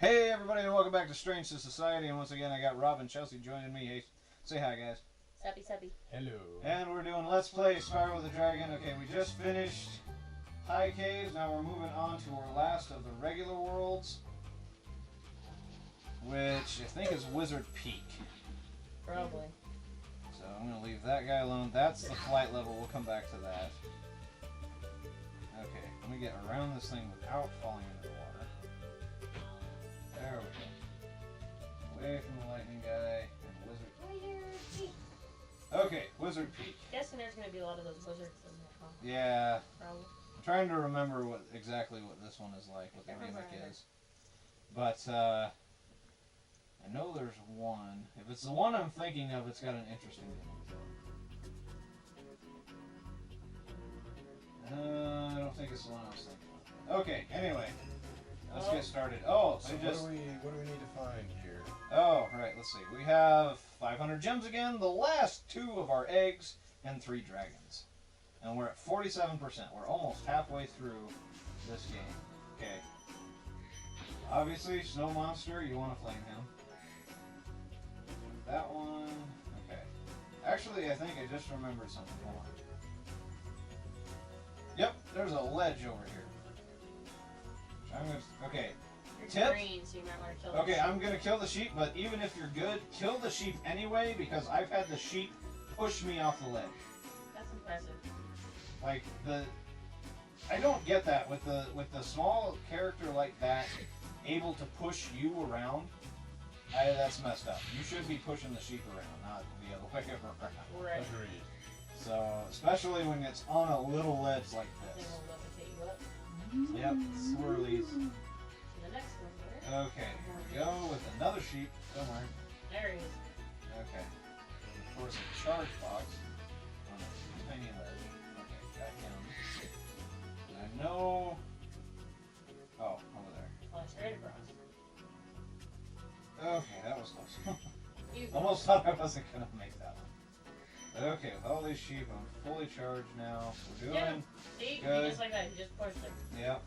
Hey everybody and welcome back to Strange to Society, and once again I got Rob and Chelsea joining me. Hey, say hi guys. Sappy sappy. Hello. And we're doing Let's Play Spyro the Dragon. Okay, we just finished High Caves, now we're moving on to our last of the regular worlds, which I think is Wizard Peak. Probably. So I'm going to leave that guy alone. That's the flight level, we'll come back to that. Okay, let me get around this thing without falling into the water. There we go. Away from the lightning guy and Wizard Peak. Okay, Wizard Peak. Guessing there's gonna be a lot of those wizards in there, huh? Yeah. Probably. I'm trying to remember exactly what this one is like, what the gimmick is. But I know there's one. If it's the one I'm thinking of, it's got an interesting gimmick. I don't think it's the one I was thinking of. Okay, anyway. Let's get started. Oh, So what do we need to find here? Oh, right, let's see. We have 500 gems again, the last 2 of our eggs, and 3 dragons. And we're at 47%. We're almost halfway through this game. Okay. Obviously, Snow Monster, you want to flame him. That one. Okay. Actually, I think I just remembered something. Hold on. Yep, there's a ledge over here. Okay. Tip. Green, so you might want to kill Okay, I'm gonna kill the sheep, but even if you're good, kill the sheep anyway, because I've had the sheep push me off the ledge. That's impressive. Like I don't get that with the small character like that able to push you around. That's messed up. You should be pushing the sheep around, not the other way around. Right. Agreed. So especially when it's on a little ledge like They this. will levitate you up. Yep, swirlies. And the next one there. Okay, here we go with another sheep somewhere. There he is. Okay. Of course, a charge box on a tiny ledge. Okay, got him. And I know. Oh, over there. Fly straight across. Okay, that was close. You Almost thought I wasn't gonna make that one. But okay, with all these sheep, I'm fully charged now. We're doing. Yeah. See, good. just like that. You just pushed him. Yep.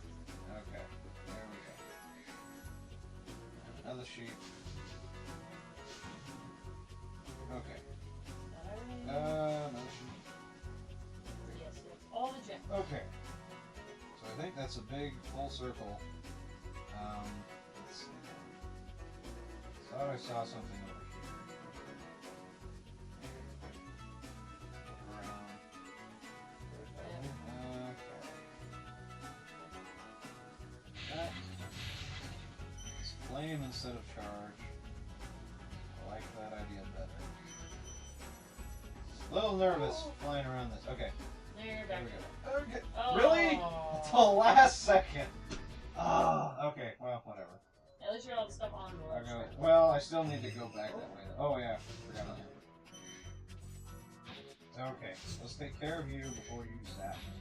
Okay. There we go. And another sheep. Okay. Another sheep. Yes, yes. All the gems. Okay. So I think that's a big full circle. Let's see. Thought I saw something over here. Look around. Okay. It's flame instead of charge. I like that idea better. A little nervous flying around this. Okay. There you're There back. we go. Okay. Oh. Really? It's the last second. Oh, okay. Well, whatever. At least you're all stuck on the left. Okay. Well, I still need to go back that way. Oh, yeah. Forgot about that. Okay. Let's take care of you before you zap me.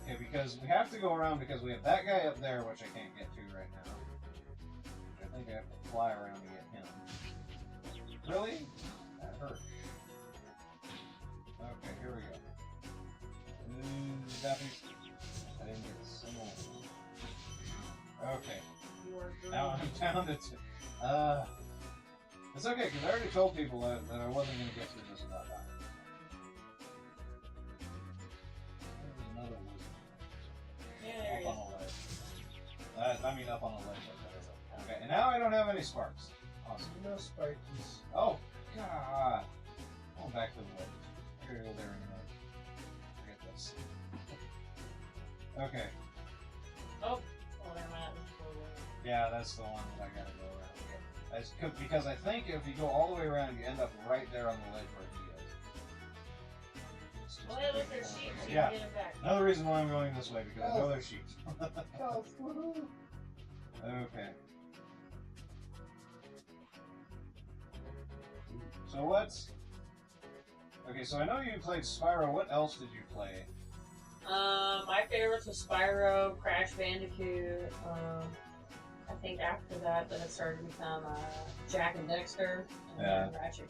Okay, because we have to go around because we have that guy up there, which I can't get to right now. I think I have to fly around to get him. Really? That hurt. Okay, here we go. Zapping. I didn't get a single one. Okay. You are green. Now I'm down to 2. It's okay, because I already told people that I wasn't going to get through this without dying. There's another wizard. Yeah, there he Up is. on a ledge. I mean up on a ledge like that. Okay, and now I don't have any sparks. Awesome. No spikies. Oh, God. Going back to the ledge. I gotta go there anyway. Forget this. Okay. Oh, there might be. Yeah, that's the one that I gotta go around. Because I think if you go all the way around, you end up right there on the ledge where he is. It's just Well, a hey, big look, there's hole sheep, so there. you Yeah. can get it back. Another reason why I'm going this way, because I know there's sheep. Okay. So what's... Okay, so I know you played Spyro. What else did you play? My favorites was Spyro, Crash Bandicoot. I think after that, then it started to become Jack and Dexter, and then Ratchet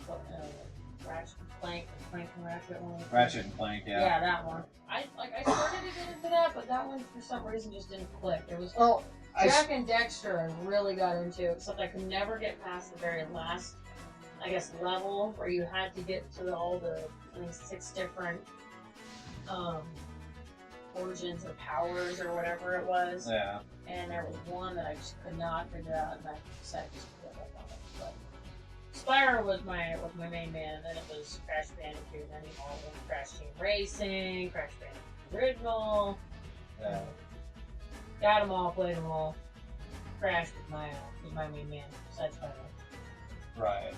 Clank and Ratchet one. Ratchet and Clank, yeah. Yeah, that one. I started to get into that, but that one for some reason just didn't click. It was Well, Jack and Dexter I really got into, except I could never get past the very last, I guess, level where you had to get to all the, I think, 6 different origins or powers or whatever it was. Yeah. And there was one that I just could not figure out, and I decided to just give up on it. But Spyro was my main man, and then it was Crash Bandicoot, and then all the Crash Team Racing, Crash Bandicoot Original. Yeah. Got them all, played them all. Crash was my main man, besides Spyro. Right.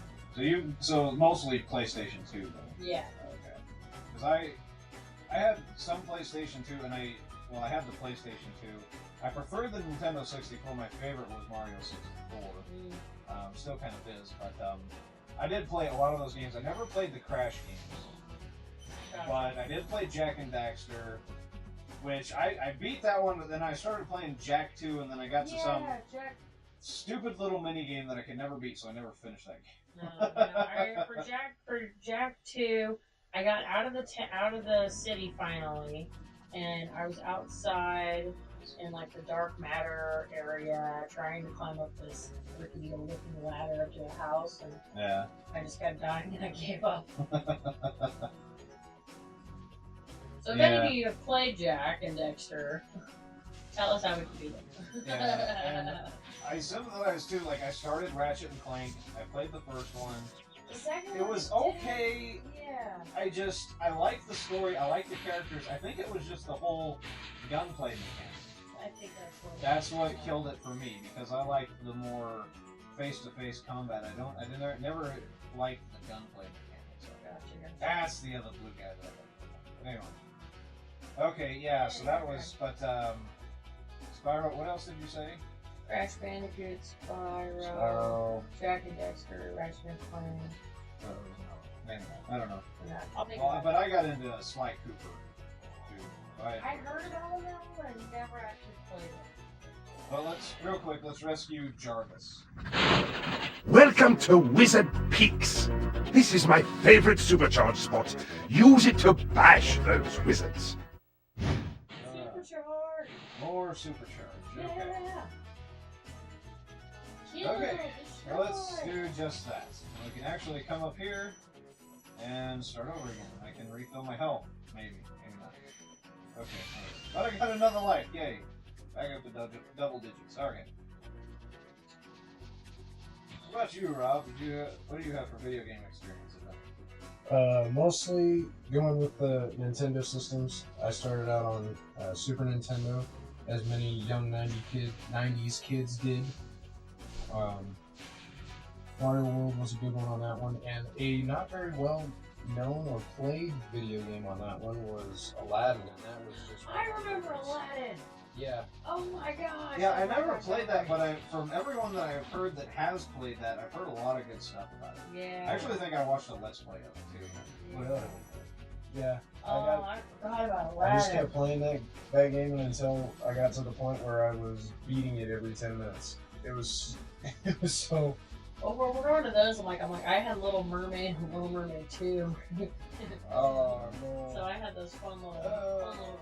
So mostly PlayStation 2 though. Yeah. Okay. Because I had some PlayStation 2, and I had the PlayStation 2. I preferred the Nintendo 64. My favorite was Mario 64. Still kind of is, but I did play a lot of those games. I never played the Crash games, but I did play Jack and Daxter, which I beat that one, but then I started playing Jack 2, and then I got to some stupid little mini game that I could never beat, so I never finished that game. For Jack 2, I got out of the city finally, and I was outside in like the dark matter area trying to climb up this rickety looking ladder up to a house, and yeah. I just kept dying and I gave up. So if any of you have played Jack and Dexter, tell us how we can beat them. Yeah, and I sympathize too. Like I started Ratchet and Clank. I played the first one. The second it one was okay. Yeah. I liked the story. I liked the characters. I think it was just the whole gunplay mechanic. I think that's what killed it for me, because I like the more face-to-face combat. I never liked the gunplay mechanic. So gotcha. That's the other blue guy that I like. Anyway. Okay, yeah. So that was, but Spyro. What else did you say? Crash Bandicoot, Spyro, Jack and Dexter, Ratchet and Clank. I don't know. Yeah, but I got into Sly Cooper too. I heard about all that one, but never actually played it. Well, let's rescue Jarvis. Welcome to Wizard Peaks. This is my favorite supercharge spot. Use it to bash those wizards. Supercharge! More supercharge. Okay. Yeah. Okay. Well, let's do just that. We can actually come up here and start over again. I can refill my health. Maybe not. Okay. But I got another life. Yay. Back up to double digits. Okay. What about you, Rob? What do you have for video game experience? Mostly going with the Nintendo systems. I started out on Super Nintendo, as many young 90s kids did. Mario World was a good one on that one, and a not very well known or played video game on that one was Aladdin, and that was just. I remember Aladdin. Yeah. Oh my gosh. Yeah, I never played that, but from everyone that I've heard that has played that, I've heard a lot of good stuff about it. Yeah. I actually think I watched a Let's Play of it too. Really? Yeah. I forgot about Aladdin. I just kept playing that game until I got to the point where I was beating it every 10 minutes. It was so. Well, we're going to those. I'm like, I had Little Mermaid and Little Mermaid 2. Oh no. So I had those fun little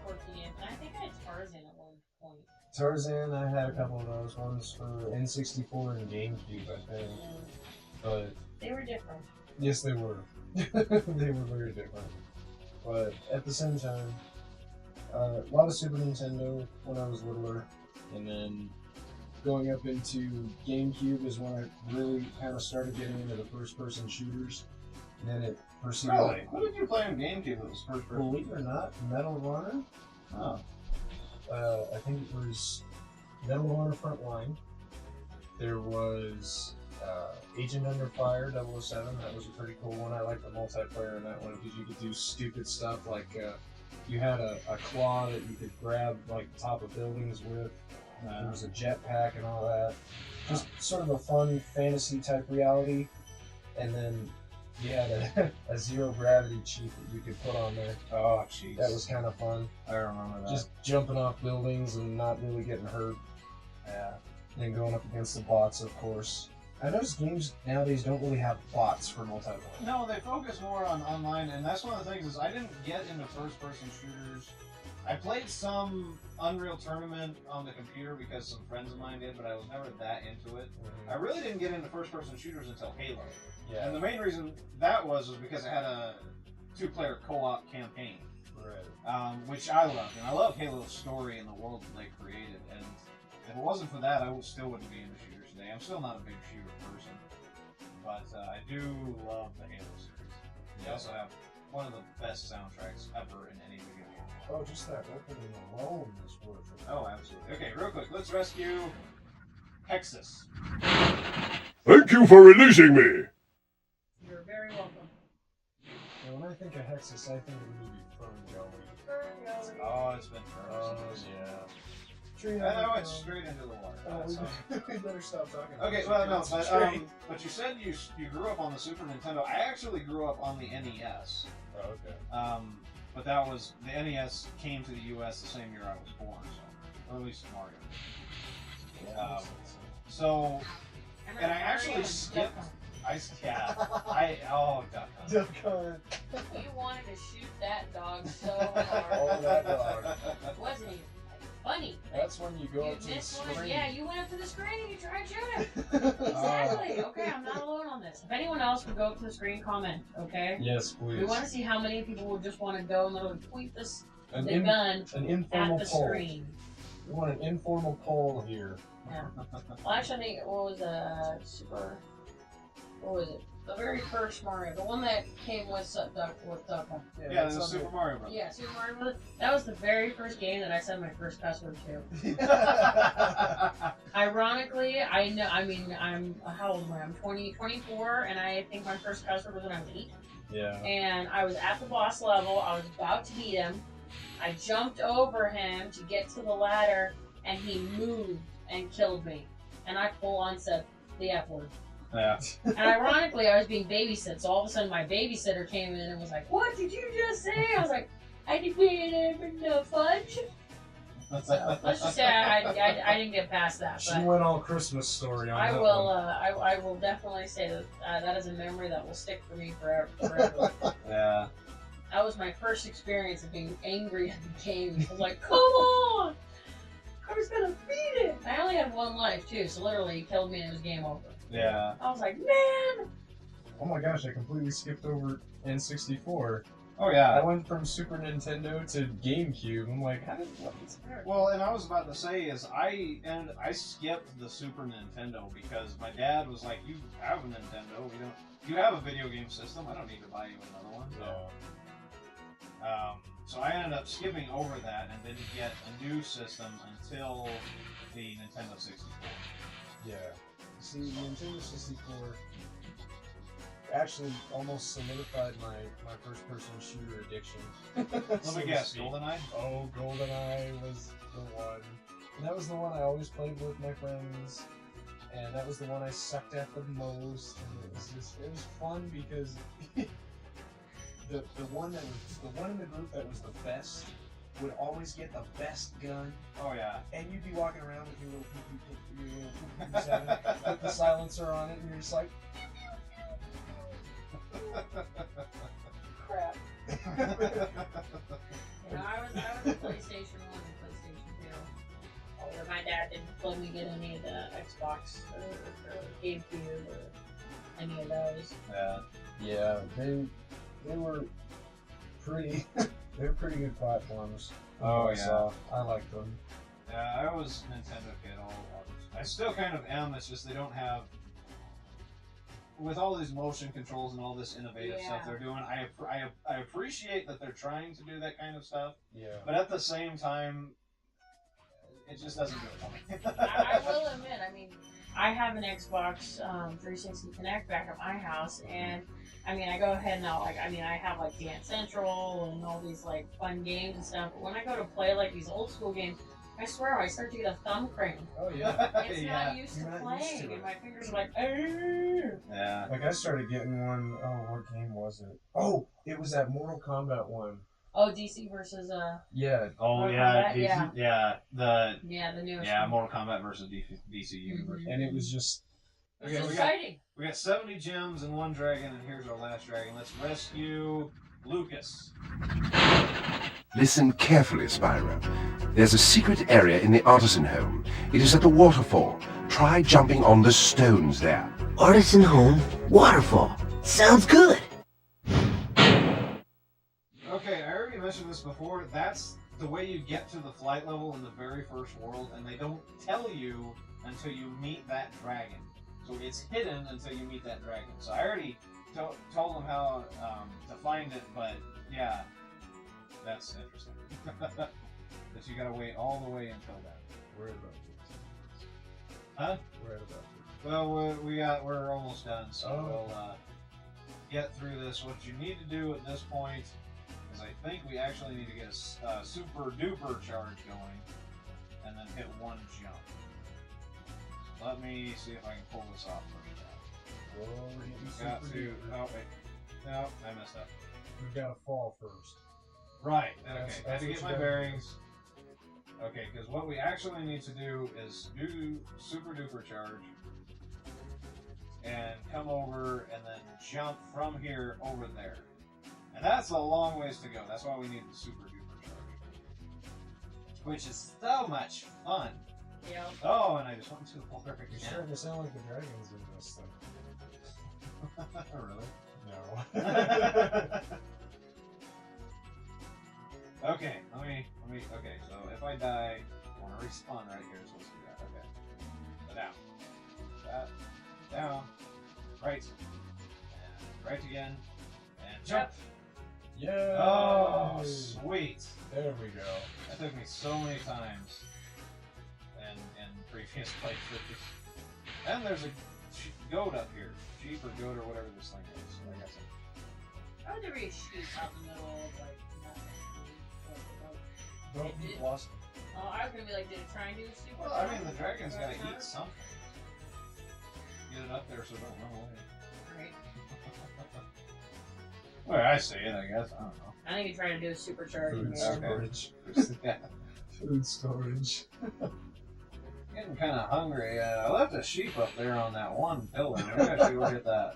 quirky games. And I think I had Tarzan at one point. Tarzan, I had a couple of those ones for N64 and GameCube, I think. But they were different. Yes, they were. They were very different. But at the same time, a lot of Super Nintendo when I was littler, and then going up into GameCube is when I really kind of started getting into the first-person shooters. And then it proceeded. Really? What did you play on GameCube that was first person? Believe it or not, Medal of Honor. Oh. I think it was Medal of Honor Frontline. There was Agent Under Fire 007. That was a pretty cool one. I liked the multiplayer in that one because you could do stupid stuff like you had a claw that you could grab like the top of buildings with. There was a jetpack and all that. Just sort of a fun fantasy type reality. And then you had a zero gravity cheat that you could put on there. Oh, jeez. That was kind of fun. I remember that. Just jumping off buildings and not really getting hurt. Yeah. And then going up against the bots, of course. I notice games nowadays don't really have bots for multiplayer. No, they focus more on online, and that's one of the things is I didn't get into first-person shooters I played some Unreal Tournament on the computer because some friends of mine did, but I was never that into it. Mm-hmm. I really didn't get into first-person shooters until Halo. Yeah. And the main reason that was because it had a 2-player co-op campaign. Right. Which I loved. And I love Halo's story and the world that they created. And if it wasn't for that, I still wouldn't be into shooters today. I'm still not a big shooter person. But I do love the Halo series. They also have one of the best soundtracks ever in any video game. Oh, just that opening alone is worth it. Oh, absolutely. Okay, real quick, let's rescue Hexus. Thank you for releasing me. You're very welcome. And when I think of Hexus, I think of the movie Fern Gully. Oh, it's been forever. I went straight into the water. We better stop talking about Okay, this. well, no, Concentrate. but you said you grew up on the Super Nintendo. I actually grew up on the NES. Oh, okay. But that was the NES came to the U.S. the same year I was born, so or at least Mario. Yeah, So, and I actually skipped. Oh, Duck Hunt. Duck Hunt. You wanted to shoot that dog so hard. Oh, that dog. It wasn't even funny. That's when you go You up to the missed one. screen. Yeah, you went up to the screen and you tried to shoot him. Exactly. Okay, I'm not alone on this. If anyone else would go up to the screen, comment. Okay. Yes, please. We want to see how many people would just want to go and literally point the gun an at informal the poll. screen. We want an informal poll here. Yeah. Well, actually, I think what was Super? What was it? The very first Mario, the one that came with Duck Hunt. Yeah, that's the on Super Mario Bros. Yeah, Super Mario Bros. That was the very first game that I sent my first password to. Ironically, I know. I mean, how old am I? I'm 24, and I think my first password was when I was 8. Yeah. And I was at the boss level. I was about to beat him. I jumped over him to get to the ladder, and he moved and killed me. And I full on said the F word. Yeah. And ironically, I was being babysat, so all of a sudden my babysitter came in and was like, "What did you just say?" I was like, "I defeated the fudge." So let's just say I didn't get past that. She But went all Christmas story on I that will one. I will definitely say that that is a memory that will stick for me forever. Yeah. That was my first experience of being angry at the game. I was like, "Come on! I was gonna beat it!" I only had one life too, so literally he killed me and it was game over. Yeah. I was like, "Man!" Oh my gosh, I completely skipped over N64. Oh yeah. I went from Super Nintendo to GameCube. I'm like, how did what is that? Well, and I was about to say is I skipped the Super Nintendo because my dad was like, "You have a Nintendo. You have a video game system. I don't need to buy you another one." So I ended up skipping over that and didn't get a new system until the Nintendo 64. Yeah. See, Nintendo 64 actually almost solidified my first-person shooter addiction. Let me guess, GoldenEye? Oh, GoldenEye was the one. And that was the one I always played with my friends. And that was the one I sucked at the most. And it was fun because the one in the group that was the best would always get the best gun. Oh yeah. And you'd be walking around with your little PP7 with the silencer on it, and you're just like, Crap. I was a PlayStation 1 and PlayStation 2. Although my dad didn't let me get any of the Xbox or GameCube or any of those. Yeah. yeah, they were pretty good platforms. Oh, yeah. So I liked them. Yeah, I was a Nintendo kid. I still kind of am. It's just they don't have, with all these motion controls and all this innovative stuff they're doing. I appreciate that they're trying to do that kind of stuff. Yeah. But at the same time, it just doesn't do it for me. I will admit, I mean, I have an Xbox 360 Connect back at my house, and I mean, I go ahead and I have like Dance Central and all these like fun games and stuff. But when I go to play like these old school games, I swear I start to get a thumb cramp. Oh yeah. It's Yeah. not used to You're not playing, used to it. and my fingers are like, "Argh." Yeah. Like I started getting one. Oh, what game was it? Oh, it was that Mortal Kombat one. Oh, DC versus Yeah. Oh Mortal yeah, Kombat, yeah. The the newest yeah one. Mortal Kombat versus DC Universe. Mhm. And it was just It's Okay, we exciting. We got 70 gems and one dragon, and here's our last dragon. Let's rescue Lucas. Listen carefully, Spyro. There's a secret area in the artisan home. It is at the waterfall. Try jumping on the stones there. Artisan home, waterfall. Sounds good. Okay, I already mentioned this before. That's the way you get to the flight level in the very first world, and they don't tell you until you meet that dragon. So it's hidden until you meet that dragon. So I already told them how to find it, but yeah, that's interesting. That you gotta wait all the way until then. We're about Huh? We're at about Well, we're almost done, so we'll get through this. What you need to do at this point is I think we actually need to get a super duper charge going, and then hit one jump. So let me see if I can pull this off first. Well, Got to. Oh wait. No, I messed up. We've got to fall first. Right. Okay. That's I had to what get you my gotta bearings. Okay, because what we actually need to do is do super duper charge and come over and then jump from here over there. And that's a long ways to go. That's why we need the super duper charge. Which is so much fun. Yeah. Oh, and I just went into the water You're again. starting to sound like the dragons in this thing. Really? No. Okay, let me, okay, so if I die, I want to respawn right here, so let's do that, okay. So down. That, down, right, and right again, and jump! Yeah. Oh, sweet! There we go. That took me so many times in previous playthroughs. And there's a goat up here. Sheep or goat or whatever this thing is, so I got some. How would there be a sheep out in the middle of like nothing? Don't It be did. lost. Oh, I was gonna be like, did it try and do a super? Well, I mean, the dragon's gotta eat something. Get it up there so it don't run away. Right. Well, I see it, I guess. I don't know. I think it tried to do a supercharge. Food here. storage. Yeah. Food storage. Getting kind of hungry. I left a sheep up there on that one pillar. Maybe I should go get that.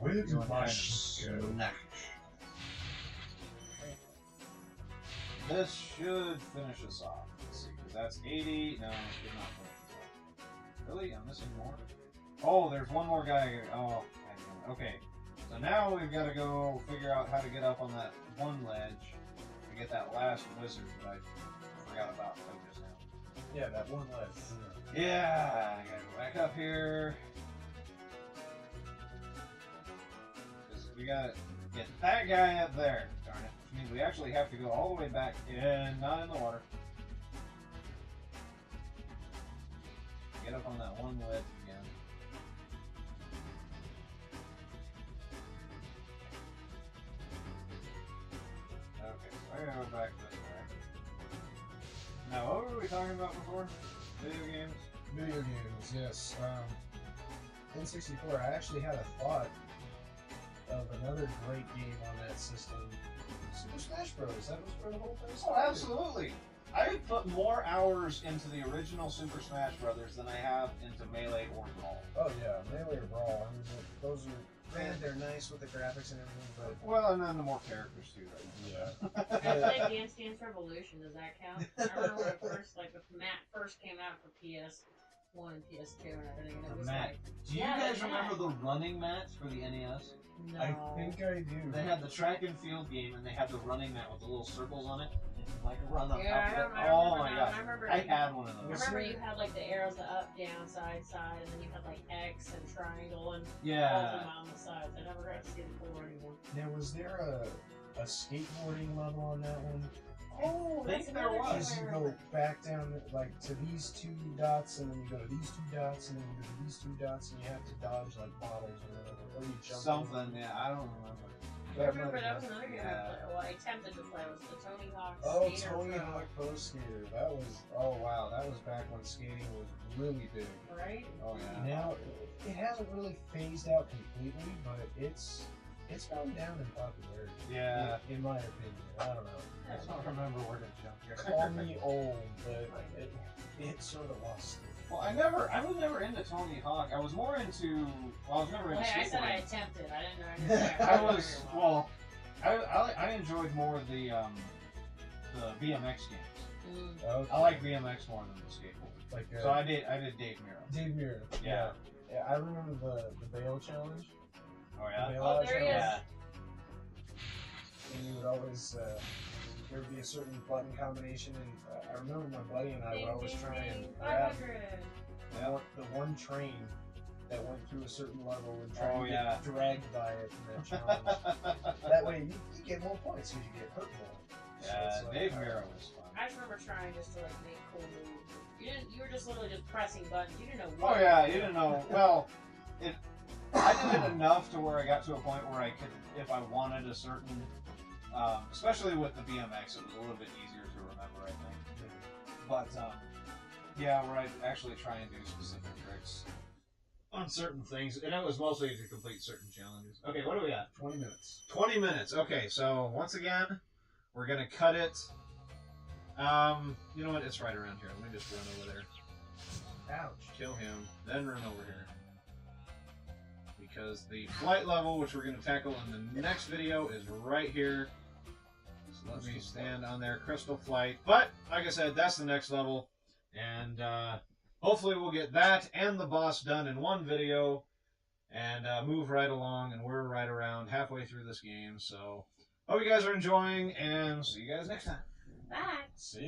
With Going my kind of snack. This should finish us off. Let's see, because that's 80. No, it should not finish us off. Really? I'm missing more? Oh, there's one more guy. Oh, okay. So now we've got to go figure out how to get up on that one ledge to get that last wizard that I forgot about just now. Yeah, that one ledge. Yeah, I gotta go back up here. 'Cause we gotta get that guy up there. Darn it. Which means we actually have to go all the way back in, not in the water. Get up on that one ledge again. Okay, so I gotta go back this way. Now, what were we talking about before? Video games? Video games, yes. N64, I actually had a thought of another great game on that system. Super Smash Bros. That was where the whole thing Oh, started. absolutely. I put more hours into the original Super Smash Brothers than I have into Melee or Brawl. Oh yeah, Melee or Brawl. I mean, those are, granted, they're nice with the graphics and everything, but Well, and then the more characters too, right? yeah. I played Dance Dance Revolution. Does that count? I remember when it first, like, when Matt first came out for PS1 and PS2 and everything, and it The was mat. like, Do you Yeah, guys the remember mat. the running mats for the NES? no. I think I do. They had the track and field game, and they had the running mat with the little circles on it. And you like run up, Yeah, up I it. remember Oh my that. gosh. I remember I had one of I those. remember you had like the arrows, the up, down, side, side, and then you had like X and triangle and all of them Yeah. on the sides. I never got to see the full running one. Now, was there a skateboarding level on that one? Oh, think that's there another was. thing Because I you remember. go back down like to these two dots, and then you go to these two dots, and then you go to these two dots, and you have to dodge like bottles or whatever, or you jump. Something, yeah, I don't remember. I remember that was another game Yeah. I played. Well, I attempted to play was the Tony Hawk Oh, Skater Tony Pro. Hawk Pro Skater. That was, oh wow, that was back when skating was really big. Right? Oh yeah. Now, it hasn't really phased out completely, but it's gone down in popularity. Yeah. In my opinion. I don't know. I don't remember where to jump here. Call me old, but it sort of lost Well, I was never into Tony Hawk. I was more into. Well, I was never into Hey, I said I skateboarding. attempted. I didn't know anything. I was well. I enjoyed more the BMX games. Okay. I like BMX more than the skateboard. Like So I did Dave Miro. Dave Mirra. Yeah. Yeah, I remember the Bail challenge. Oh yeah. The Bail Oh, Out there he challenge. is. And you would always there would be a certain button combination, and I remember my buddy and I would always try and grab 500. the one train that went through a certain level and try Oh, and yeah. get dragged by it in that challenge. That way you get more points because you get hurt more. So Yeah, it's like, Dave all right. Miro was fun. I just remember trying just to like make cool moves. You were just literally just pressing buttons. You didn't know Oh what. yeah, you didn't know. Well, I did it enough to where I got to a point where I could, if I wanted a certain, especially with the BMX, it was a little bit easier to remember, I think. But yeah, where I'd actually try and do specific tricks on certain things, and it was mostly to complete certain challenges. Okay, what do we got? 20 minutes. 20 minutes. Okay, so once again, we're gonna cut it. You know what? It's right around here. Let me just run over there. Ouch. Kill him, then run over here. Because the flight level, which we're going to tackle in the next video, is right here. So let me stand on there, Crystal Flight. But, like I said, that's the next level. And hopefully we'll get that and the boss done in one video and move right along. And we're right around halfway through this game. So, hope you guys are enjoying, and see you guys next time. Bye. See